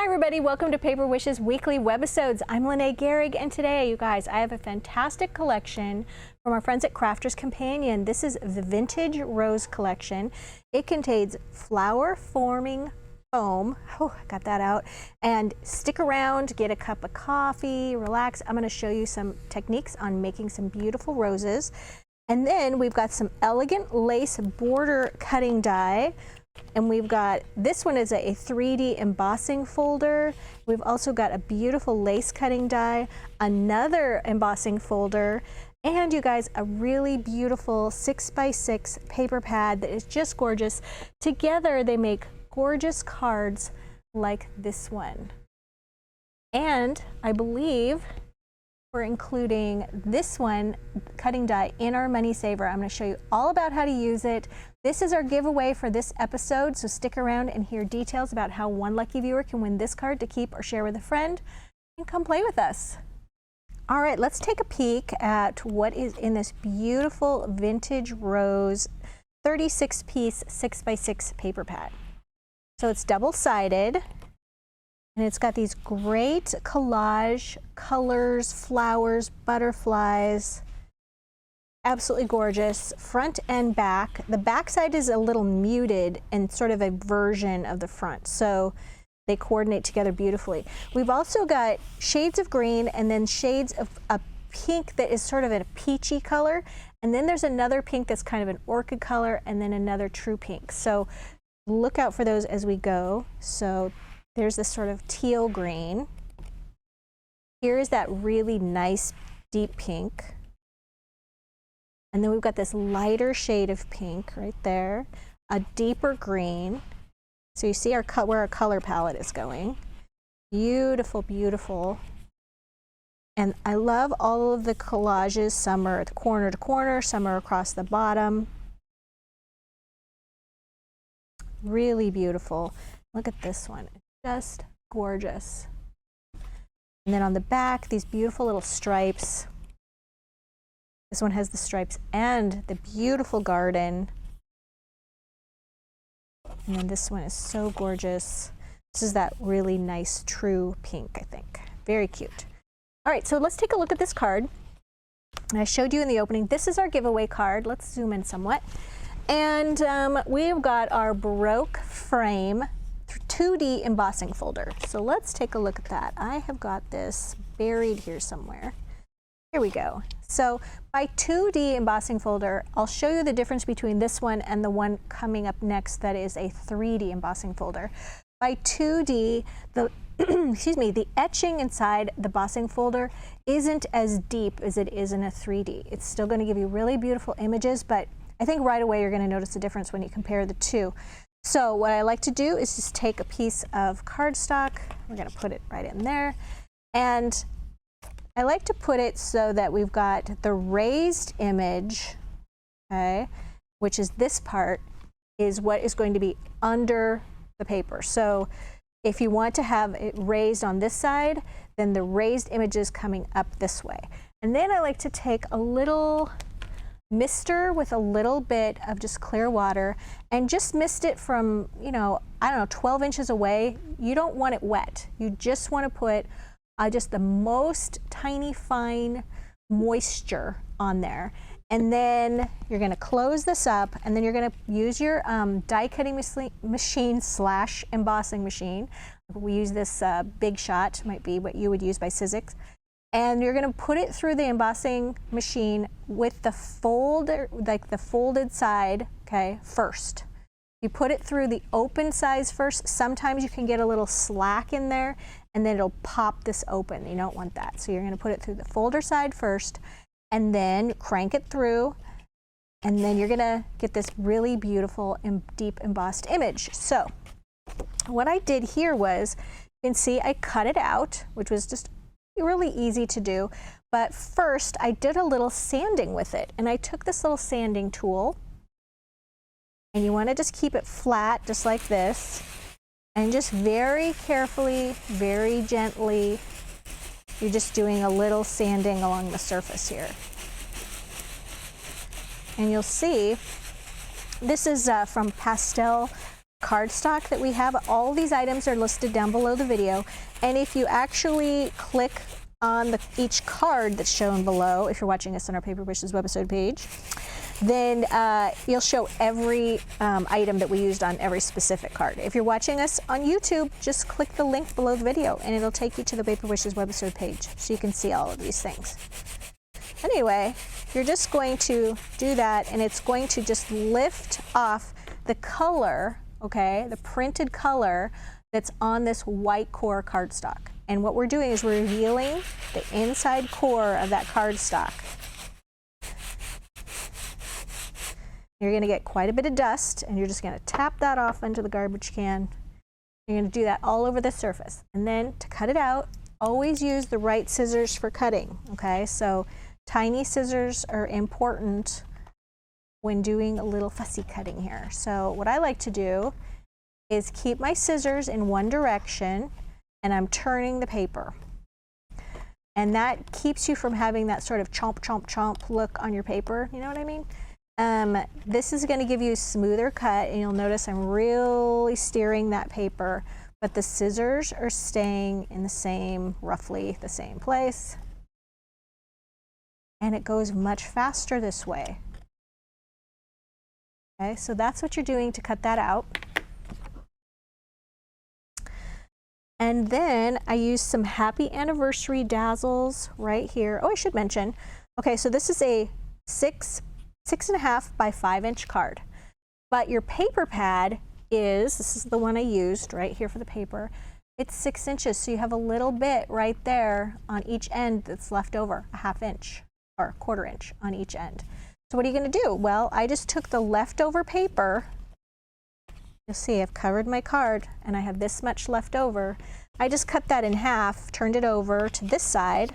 Hi everybody, welcome to Paper Wishes weekly webisodes. I'm Lene Gehrig, and today, you guys, I have a fantastic collection from our friends at Crafters Companion. This is the Vintage Rose Collection. It contains flower forming foam. Oh, I got that out. And stick around, get a cup of coffee, relax. I'm going to show you some techniques on making some beautiful roses. And then we've got some elegant lace border cutting die. And we've got, this one is a 3D embossing folder. We've also got a beautiful lace cutting die, another embossing folder, and you guys, a really beautiful 6x6 paper pad that is just gorgeous. Together they make gorgeous cards like this one. And I believe we're including this one, cutting die, in our money saver. I'm going to show you all about how to use it. This is our giveaway for this episode, so stick around and hear details about how one lucky viewer can win this card to keep or share with a friend, and come play with us. All right, let's take a peek at what is in this beautiful vintage rose 36-piece 6x6 paper pad. So it's double-sided, and it's got these great collage colors, flowers, butterflies. Absolutely gorgeous, front and back. The back side is a little muted and sort of a version of the front, so they coordinate together beautifully. We've also got shades of green and then shades of a pink that is sort of a peachy color, and then there's another pink that's kind of an orchid color, and then another true pink. So look out for those as we go. So there's this sort of teal green. Here's that really nice deep pink. And then we've got this lighter shade of pink right there, a deeper green. So you see where our color palette is going. Beautiful, beautiful. And I love all of the collages. Some are corner to corner, some are across the bottom. Really beautiful. Look at this one, it's just gorgeous. And then on the back, these beautiful little stripes. This one has the stripes and the beautiful garden. And then this one is so gorgeous. This is that really nice true pink, I think. Very cute. All right, so let's take a look at this card. I showed you in the opening, this is our giveaway card. Let's zoom in somewhat. And we've got our Baroque frame 2D embossing folder. So let's take a look at that. I have got this buried here somewhere. Here we go. So by 2D embossing folder, I'll show you the difference between this one and the one coming up next that is a 3D embossing folder. By 2D, the excuse me, the etching inside the embossing folder isn't as deep as it is in a 3D. It's still going to give you really beautiful images, but I think right away you're going to notice the difference when you compare the two. So what I like to do is just take a piece of cardstock. We're going to put it right in there, and I like to put it so that we've got the raised image, okay, which is this part, is what is going to be under the paper. So if you want to have it raised on this side, then the raised image is coming up this way. And then I like to take a little mister with a little bit of just clear water and just mist it from, you know, I don't know, 12 inches away. You don't want it wet. You just want to put just the most tiny fine moisture on there. And then you're going to close this up, and then you're going to use your die cutting machine / embossing machine. We use this Big Shot, might be what you would use by Sizzix. And you're going to put it through the embossing machine with the folder, like the folded side, okay, first. You put it through the open size first. Sometimes you can get a little slack in there, and then it'll pop this open. You don't want that. So you're going to put it through the folder side first, and then crank it through, and then you're going to get this really beautiful and deep embossed image. So what I did here was, you can see I cut it out, which was just really easy to do. But first I did a little sanding with it, and I took this little sanding tool, and you want to just keep it flat just like this, and just very carefully, very gently, you're just doing a little sanding along the surface here. And you'll see this is from Pastel cardstock that we have. All these items are listed down below the video. And if you actually click on each card that's shown below, if you're watching us on our Paper Wishes webisode page, then you'll show every item that we used on every specific card. If you're watching us on YouTube, just click the link below the video and it'll take you to the Paper Wishes webisode page so you can see all of these things. Anyway, you're just going to do that and it's going to just lift off the color, okay, the printed color that's on this white core cardstock. And what we're doing is we're revealing the inside core of that cardstock. You're going to get quite a bit of dust and you're just going to tap that off into the garbage can. You're going to do that all over the surface. And then to cut it out, always use the right scissors for cutting, okay? So tiny scissors are important when doing a little fussy cutting here. So what I like to do is keep my scissors in one direction and I'm turning the paper. And that keeps you from having that sort of chomp, chomp, chomp look on your paper. You know what I mean? This is going to give you a smoother cut and you'll notice I'm really steering that paper, but the scissors are staying in the same, roughly the same place. And it goes much faster this way. Okay, so that's what you're doing to cut that out. And then I used some Happy Anniversary Dazzles right here. Oh, I should mention, okay, so this is a 6.5 by 5 inch card. But your paper pad this is the one I used right here for the paper. It's 6 inches, so you have a little bit right there on each end that's left over, a 1/2 inch or 1/4 inch on each end. So what are you going to do? Well, I just took the leftover paper. You'll see I've covered my card and I have this much left over. I just cut that in half, turned it over to this side,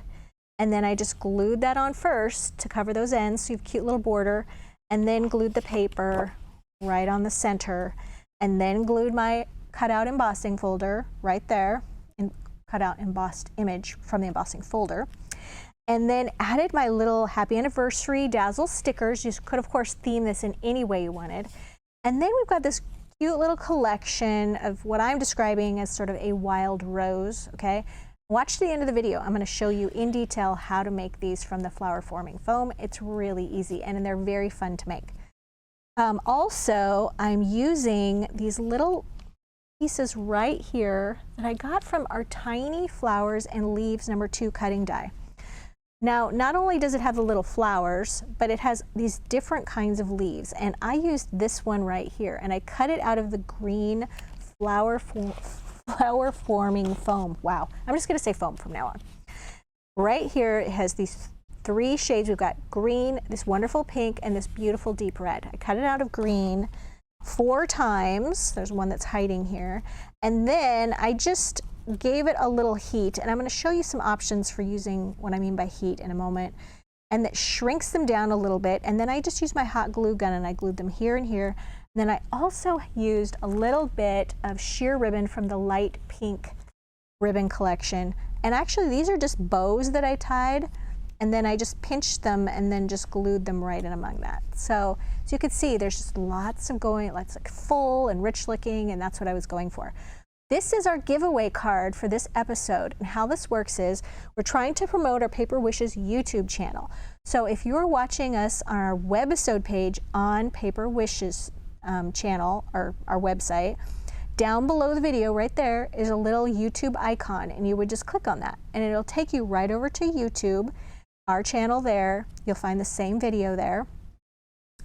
and then I just glued that on first to cover those ends so you have a cute little border, and then glued the paper right on the center, and then glued my cutout embossing folder right there, and cut out embossed image from the embossing folder. And then added my little Happy Anniversary Dazzle stickers. You could, of course, theme this in any way you wanted. And then we've got this cute little collection of what I'm describing as sort of a wild rose, okay? Watch the end of the video. I'm going to show you in detail how to make these from the flower forming foam. It's really easy and they're very fun to make. Also, I'm using these little pieces right here that I got from our Tiny Flowers and Leaves #2 cutting die. Now, not only does it have the little flowers, but it has these different kinds of leaves. And I used this one right here, and I cut it out of the green flower forming foam. Wow, I'm just gonna say foam from now on. Right here, it has these 3 shades. We've got green, this wonderful pink, and this beautiful deep red. I cut it out of green 4 times. There's one that's hiding here. And then I just gave it a little heat, and I'm going to show you some options for using what I mean by heat in a moment, and that shrinks them down a little bit. And then I just used my hot glue gun and I glued them here and here. And then I also used a little bit of sheer ribbon from the light pink ribbon collection, and actually these are just bows that I tied, and then I just pinched them and then just glued them right in among that. So you can see there's just lots of lots like full and rich looking, and that's what I was going for. This is our giveaway card for this episode, and how this works is we're trying to promote our Paper Wishes YouTube channel. So if you're watching us on our webisode page on Paper Wishes channel, or our website, down below the video right there is a little YouTube icon, and you would just click on that and it'll take you right over to YouTube, our channel there. You'll find the same video there.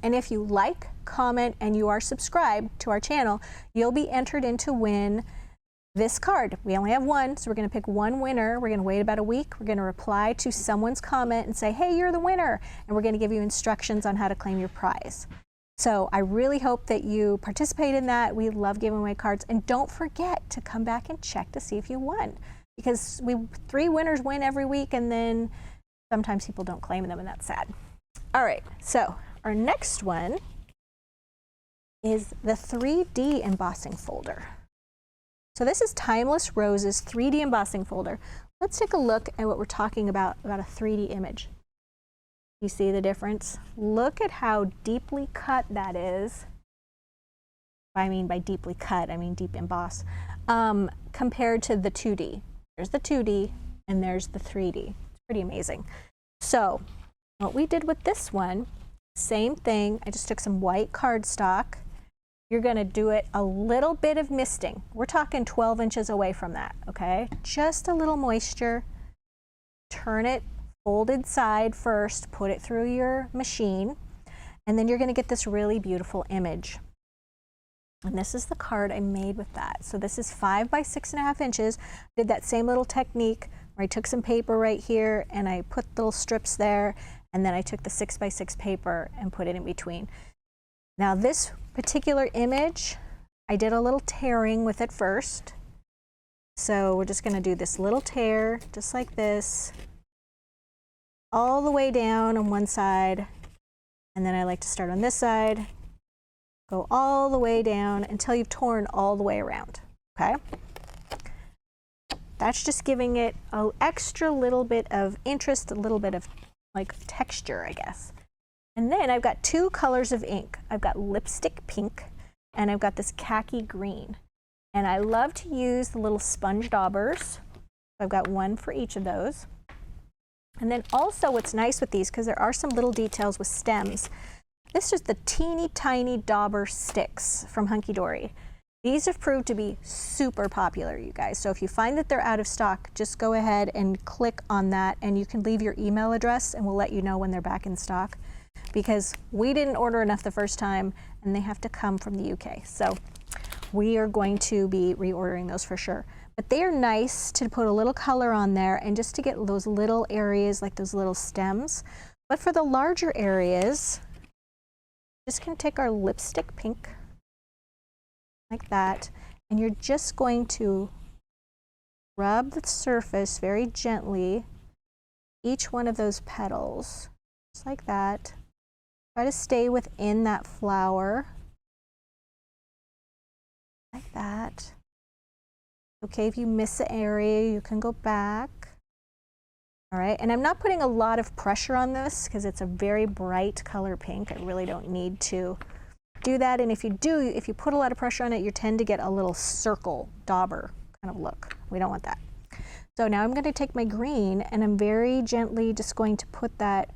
And if you like, comment, and you are subscribed to our channel, you'll be entered in to win this card. We only have one, so we're going to pick one winner. We're going to wait about a week. We're going to reply to someone's comment and say, hey, you're the winner. And we're going to give you instructions on how to claim your prize. So I really hope that you participate in that. We love giving away cards. And don't forget to come back and check to see if you won. Because 3 winners win every week, and then sometimes people don't claim them, and that's sad. All right, so our next one is the 3D embossing folder. So this is Timeless Roses 3D embossing folder. Let's take a look at what we're talking about a 3D image. You see the difference? Look at how deeply cut that is. I mean by deeply cut, I mean deep emboss, compared to the 2D. There's the 2D and there's the 3D. It's pretty amazing. So what we did with this one, same thing. I just took some white cardstock. You're going to do it a little bit of misting. We're talking 12 inches away from that, okay? Just a little moisture. Turn it folded side first, put it through your machine, and then you're going to get this really beautiful image. And this is the card I made with that. So this is 5 by 6.5 inches. Did that same little technique where I took some paper right here and I put little strips there, and then I took the 6 by 6 paper and put it in between. Now this particular image, I did a little tearing with it first. So we're just going to do this little tear, just like this, all the way down on one side, and then I like to start on this side, go all the way down until you've torn all the way around, okay? That's just giving it an extra little bit of interest, a little bit of like texture, I guess. And then I've got 2 colors of ink. I've got lipstick pink and I've got this khaki green. And I love to use the little sponge daubers. I've got one for each of those. And then also what's nice with these, because there are some little details with stems, this is the teeny tiny dauber sticks from Hunky Dory. These have proved to be super popular, you guys. So if you find that they're out of stock, just go ahead and click on that and you can leave your email address and we'll let you know when they're back in stock, because we didn't order enough the first time and they have to come from the UK. So we are going to be reordering those for sure. But they are nice to put a little color on there and just to get those little areas, like those little stems. But for the larger areas, just gonna take our lipstick pink, like that, and you're just going to rub the surface very gently, each one of those petals, just like that. Try to stay within that flower, like that. Okay, if you miss an area, you can go back. All right, and I'm not putting a lot of pressure on this because it's a very bright color pink. I really don't need to do that. And if you do, if you put a lot of pressure on it, you tend to get a little circle dauber kind of look. We don't want that. So now I'm going to take my green and I'm very gently just going to put that,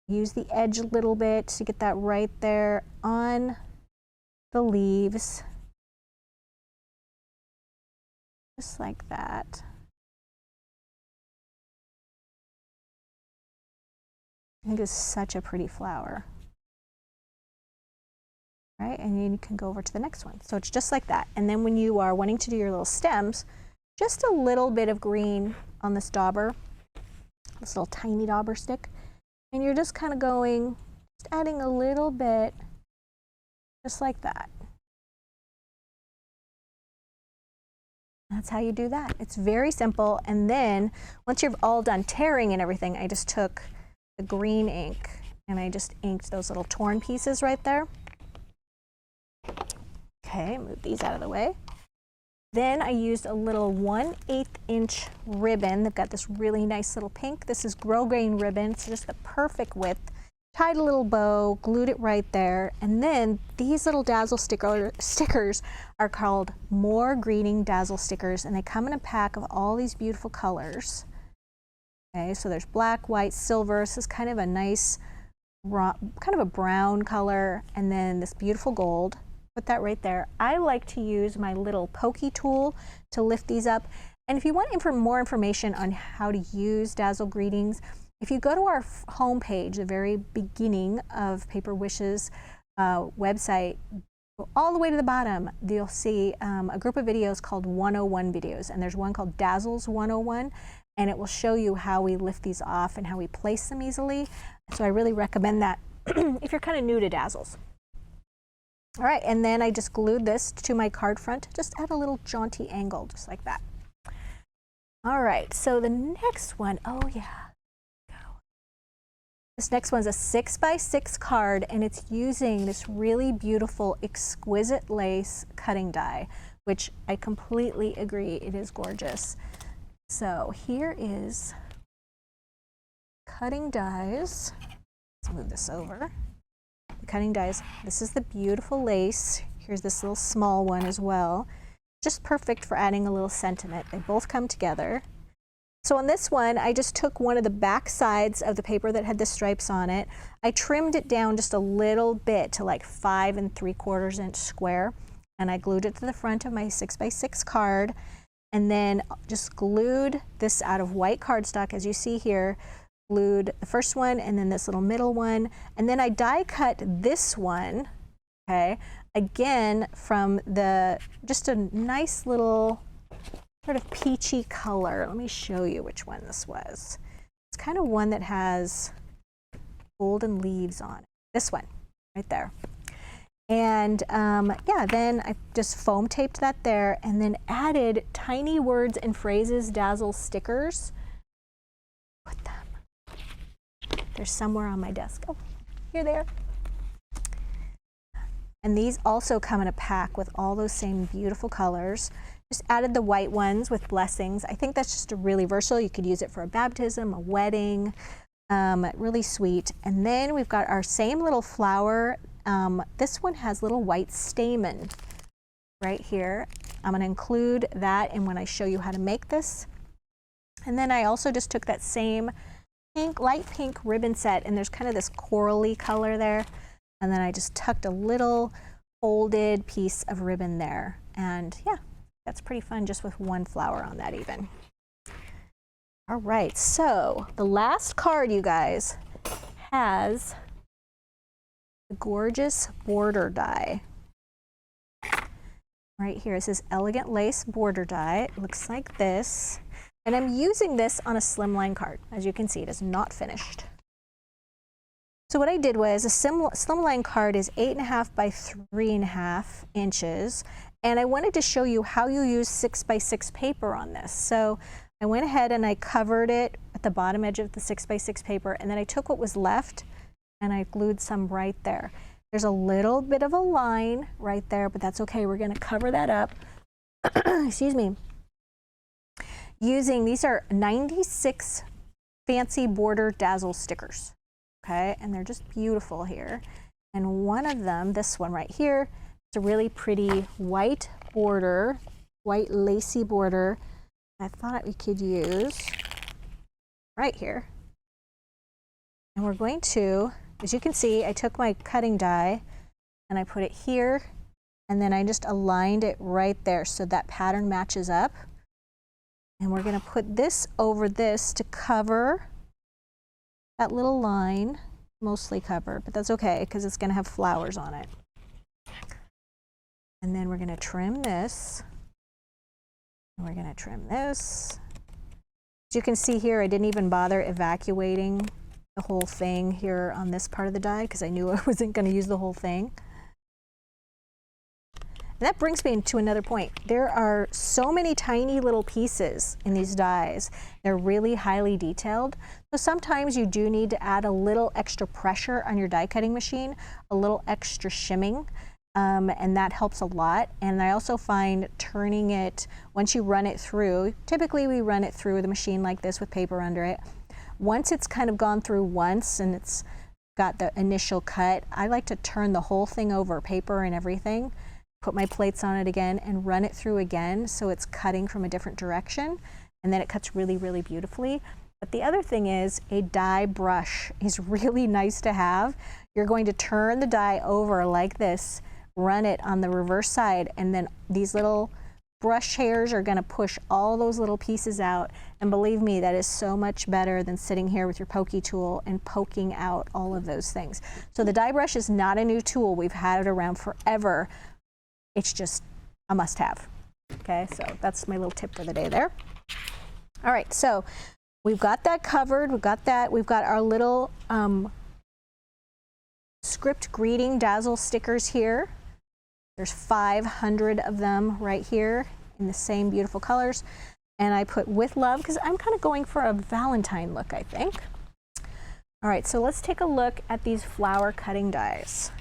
use the edge a little bit to get that right there on the leaves. Just like that. I think it's such a pretty flower. Right, and then you can go over to the next one. So it's just like that. And then when you are wanting to do your little stems, just a little bit of green on this dauber, this little tiny dauber stick. And you're just kind of going, just adding a little bit, just like that. That's how you do that. It's very simple. And then once you're all done tearing and everything, I just took the green ink and I just inked those little torn pieces right there. Okay, move these out of the way. Then I used a little 1/8 inch ribbon. They've got this really nice little pink. This is grosgrain ribbon. It's just the perfect width. Tied a little bow, glued it right there. And then these little Dazzle stickers are called More Greening Dazzle stickers, and they come in a pack of all these beautiful colors. Okay, so there's black, white, silver. This is kind of a nice, kind of a brown color, and then this beautiful gold. Put that right there. I like to use my little pokey tool to lift these up. And if you want more information on how to use Dazzle Greetings, if you go to our homepage, the very beginning of Paper Wishes website, go all the way to the bottom, you'll see a group of videos called 101 videos. And there's one called Dazzle's 101, and it will show you how we lift these off and how we place them easily. So I really recommend that if you're kind of new to Dazzles. All right, and then I just glued this to my card front. Just add a little jaunty angle, just like that. All right, so the next one, oh yeah. This next one's a 6 by 6 card, and it's using this really beautiful Exquisite lace cutting die, which I completely agree, it is gorgeous. So here is cutting dies. Let's move this over. The cutting dies. This is the beautiful lace. Here's this little small one as well. Just perfect for adding a little sentiment. They both come together. So on this one, I just took one of the back sides of the paper that had the stripes on it. I trimmed it down just a little bit to like 5 3/4 inch square, and I glued it to the front of my 6x6 card, and then just glued this out of white cardstock, as you see here, glued the first one and then this little middle one, and then I die cut this one, okay, again from just a nice little sort of peachy color. Let me show you which one this was. It's kind of one that has golden leaves on it. This one, right there. And yeah, then I just foam taped that there and then added tiny words and phrases Dazzle stickers. Put them. They're somewhere on my desk. Oh, here they are. And these also come in a pack with all those same beautiful colors. Just added the white ones with blessings. I think that's just a really versatile. You could use it for a baptism, a wedding, really sweet. And then we've got our same little flower. This one has little white stamen right here. I'm going to include that in when I show you how to make this. And then I also just took that same pink, light pink ribbon set, and there's kind of this corally color there. And then I just tucked a little folded piece of ribbon there. And yeah, that's pretty fun just with one flower on that even. All right, so the last card, you guys, has the gorgeous border die. Right here, it says Elegant Lace Border Die. It looks like this. And I'm using this on a slimline card. As you can see, it is not finished. So what I did was, a slimline card is 8.5 by 3.5 inches. And I wanted to show you how you use 6x6 paper on this. So I went ahead and I covered it at the bottom edge of the 6x6 paper, and then I took what was left and I glued some right there. There's a little bit of a line right there, but that's okay. We're going to cover that up. Excuse me. These are 96 fancy border Dazzle stickers. Okay, and they're just beautiful here. And one of them, this one right here, it's a really pretty white border, white lacy border. I thought we could use right here. And we're going to, as you can see, I took my cutting die and I put it here, and then I just aligned it right there so that pattern matches up. And we're going to put this over this to cover that little line, mostly covered, but that's okay because it's going to have flowers on it. And then we're going to trim this. And we're going to trim this. As you can see here, I didn't even bother evacuating the whole thing here on this part of the die because I knew I wasn't going to use the whole thing. And that brings me to another point. There are so many tiny little pieces in these dies. They're really highly detailed. So sometimes you do need to add a little extra pressure on your die cutting machine, a little extra shimming, and that helps a lot. And I also find turning it, once you run it through, typically we run it through the machine like this with paper under it. Once it's kind of gone through once and it's got the initial cut, I like to turn the whole thing over, paper and everything, put my plates on it again and run it through again so it's cutting from a different direction, and then it cuts really, really beautifully. But the other thing is, a die brush is really nice to have. You're going to turn the die over like this, run it on the reverse side, and then these little brush hairs are going to push all those little pieces out. And believe me, that is so much better than sitting here with your pokey tool and poking out all of those things. So the die brush is not a new tool. We've had it around forever. It's just a must-have. Okay, so that's my little tip for the day there. All right, so we've got that covered. We've got that. We've got our little script greeting Dazzle stickers here. There's 500 of them right here in the same beautiful colors. And I put with love because I'm kind of going for a Valentine look, I think. All right, so let's take a look at these flower cutting dies.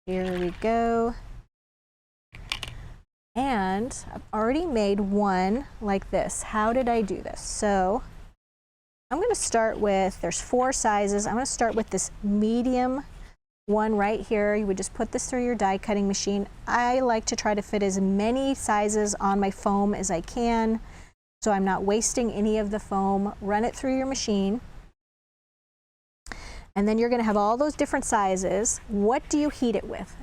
Here we go. And I've already made one like this. How did I do this? So I'm going to start with, there's 4 sizes. I'm going to start with this medium one right here. You would just put this through your die cutting machine. I like to try to fit as many sizes on my foam as I can, so I'm not wasting any of the foam. Run it through your machine. And then you're going to have all those different sizes. What do you heat it with?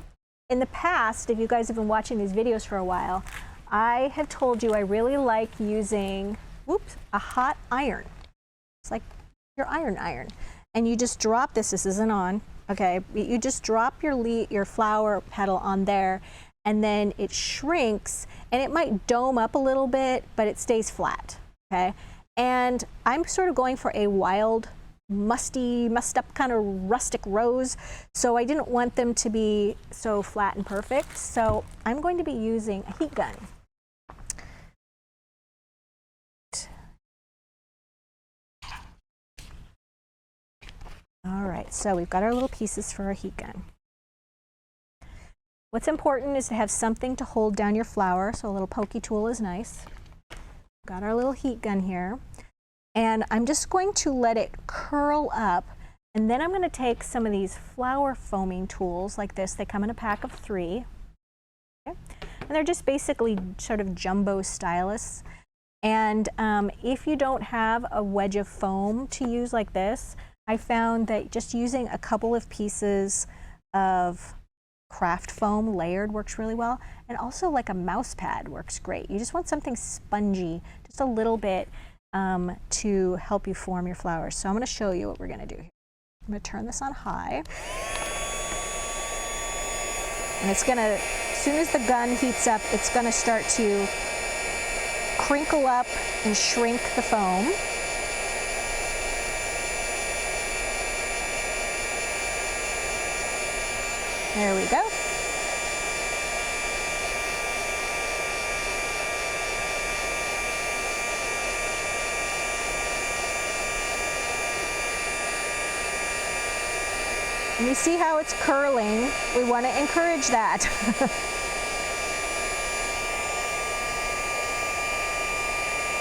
In the past, if you guys have been watching these videos for a while, I have told you I really like using, a hot iron. It's like your iron. And you just drop this isn't on, okay? You just drop your flower petal on there, and then it shrinks, and it might dome up a little bit, but it stays flat, okay? And I'm sort of going for a wild, messed up kind of rustic rose, so I didn't want them to be so flat and perfect, so I'm going to be using a heat gun. All right, so we've got our little pieces for our heat gun. What's important is to have something to hold down your flower, so a little pokey tool is nice. Got our little heat gun here. And I'm just going to let it curl up, and then I'm going to take some of these flower foaming tools like this. They come in a pack of 3. Okay? And they're just basically sort of jumbo stylus. And if you don't have a wedge of foam to use like this, I found that just using a couple of pieces of craft foam layered works really well. And also like a mouse pad works great. You just want something spongy, just a little bit, to help you form your flowers. So I'm going to show you what we're going to do here. I'm going to turn this on high. And it's going to, as soon as the gun heats up, it's going to start to crinkle up and shrink the foam. There we go. And you see how it's curling? We want to encourage that.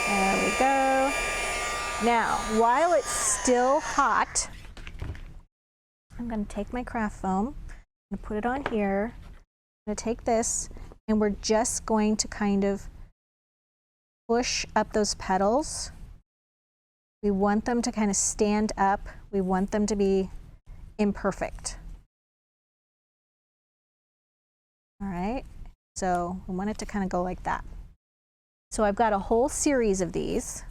There we go. Now, while it's still hot, I'm going to take my craft foam and put it on here. I'm going to take this, and we're just going to kind of push up those petals. We want them to kind of stand up. We want them to be imperfect. All right, so we want it to kind of go like that. So I've got a whole series of these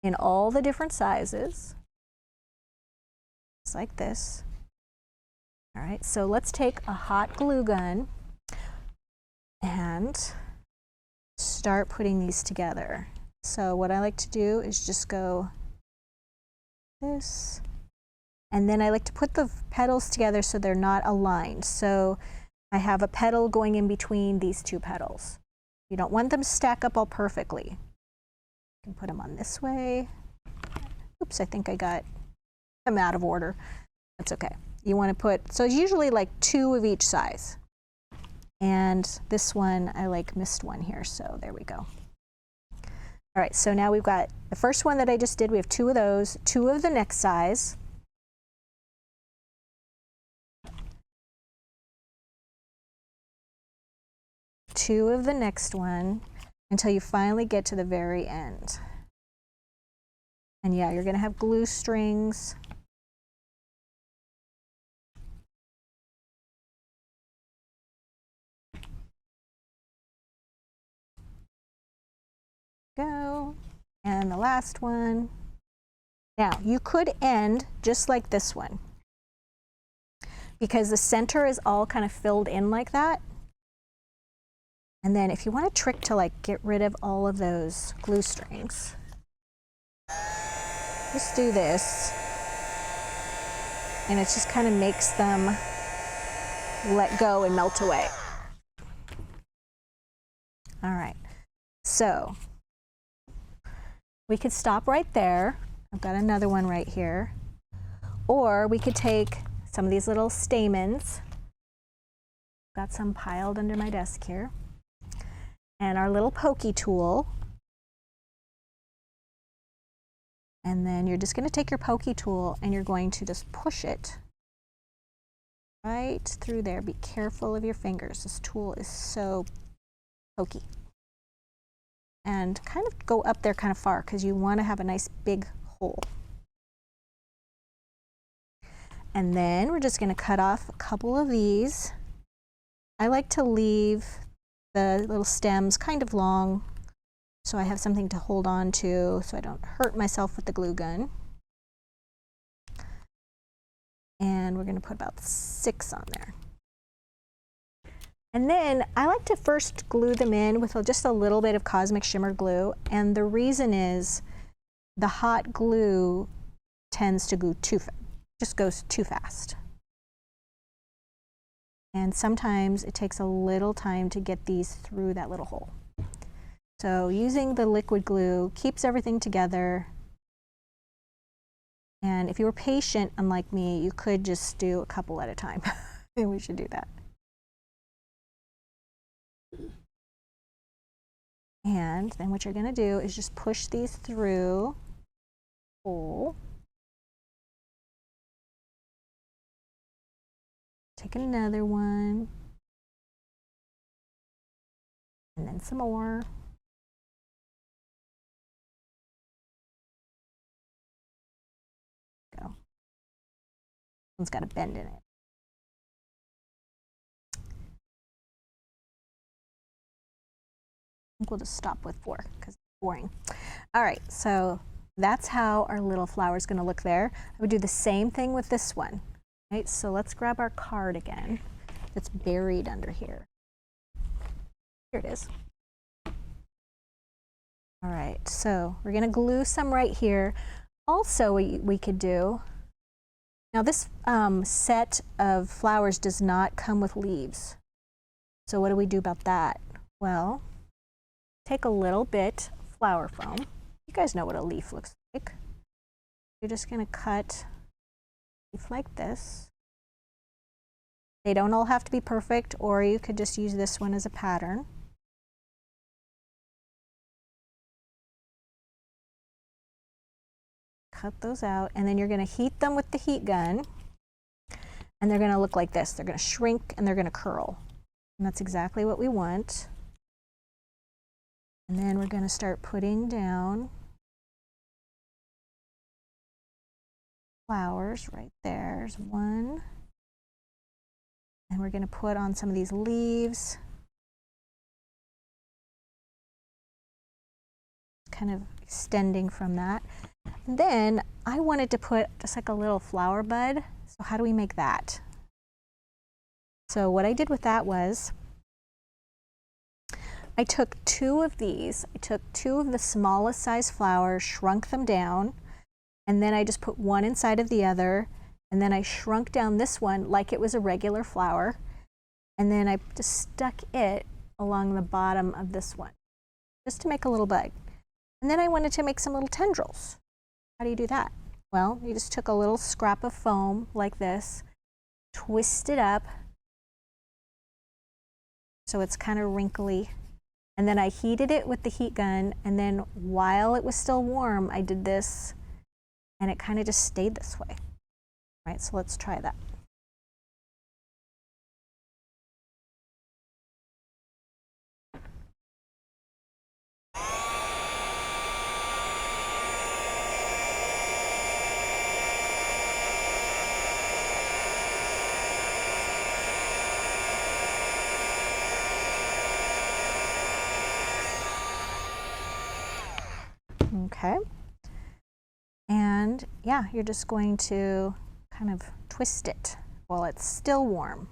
in all the different sizes. Just like this. All right, so let's take a hot glue gun and start putting these together. So what I like to do is just go this. And then I like to put the petals together so they're not aligned. So I have a petal going in between these 2 petals. You don't want them to stack up all perfectly. You can put them on this way. Oops, I think I got them out of order. That's okay. You want to put, so it's usually like 2 of each size. And this one, I like missed one here, so there we go. All right, so now we've got the first one that I just did. We have 2 of those, 2 of the next size. 2 of the next one until you finally get to the very end. And yeah, you're going to have glue strings. Go. And the last one. Now, you could end just like this one, because the center is all kind of filled in like that. And then if you want a trick to like get rid of all of those glue strings, just do this. And it just kind of makes them let go and melt away. All right, so we could stop right there. I've got another one right here. Or we could take some of these little stamens. Got some piled under my desk here. And our little pokey tool. And then you're just going to take your pokey tool and you're going to just push it right through there. Be careful of your fingers. This tool is so pokey. And kind of go up there kind of far because you want to have a nice big hole. And then we're just going to cut off a couple of these. I like to leave the little stems kind of long so I have something to hold on to so I don't hurt myself with the glue gun. And we're going to put about 6 on there. And then I like to first glue them in with just a little bit of Cosmic Shimmer glue. And the reason is the hot glue tends to go just goes too fast. And sometimes it takes a little time to get these through that little hole. So using the liquid glue keeps everything together. And if you were patient, unlike me, you could just do a couple at a time. We should do that. And then what you're going to do is just push these through the hole. Take another one. And then some more. Go. One's got a bend in it. I think we'll just stop with 4 because it's boring. All right, so that's how our little flower is going to look there. I would do the same thing with this one. Right, so let's grab our card again that's buried under here. Here it is. All right, so we're going to glue some right here. Also, we could do, now this set of flowers does not come with leaves. So what do we do about that? Well, take a little bit of flower foam. You guys know what a leaf looks like. You're just going to cut a leaf like this. They don't all have to be perfect, or you could just use this one as a pattern. Cut those out, and then you're going to heat them with the heat gun, and they're going to look like this. They're going to shrink and they're going to curl. And that's exactly what we want. And then we're going to start putting down flowers right there. There's one. And we're going to put on some of these leaves. Kind of extending from that. And then I wanted to put just like a little flower bud. So how do we make that? So what I did with that was I took 2 of these. I took 2 of the smallest size flowers, shrunk them down, and then I just put one inside of the other, and then I shrunk down this one like it was a regular flower, and then I just stuck it along the bottom of this one, just to make a little bud. And then I wanted to make some little tendrils. How do you do that? Well, you just took a little scrap of foam like this, twist it up so it's kind of wrinkly, and then I heated it with the heat gun, and then while it was still warm, I did this, and it kind of just stayed this way. All right, so let's try that. Okay, and yeah, you're just going to kind of twist it while it's still warm.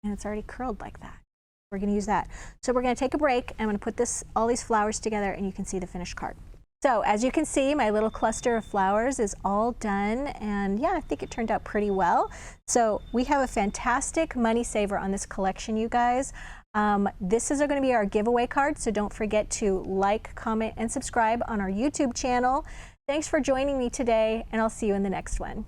And it's already curled like that. We're going to use that. So we're going to take a break. I'm going to put all these flowers together, and you can see the finished card. So as you can see, my little cluster of flowers is all done, and yeah, I think it turned out pretty well. So we have a fantastic money saver on this collection, you guys. This is going to be our giveaway card, so don't forget to like, comment, and subscribe on our YouTube channel. Thanks for joining me today, and I'll see you in the next one.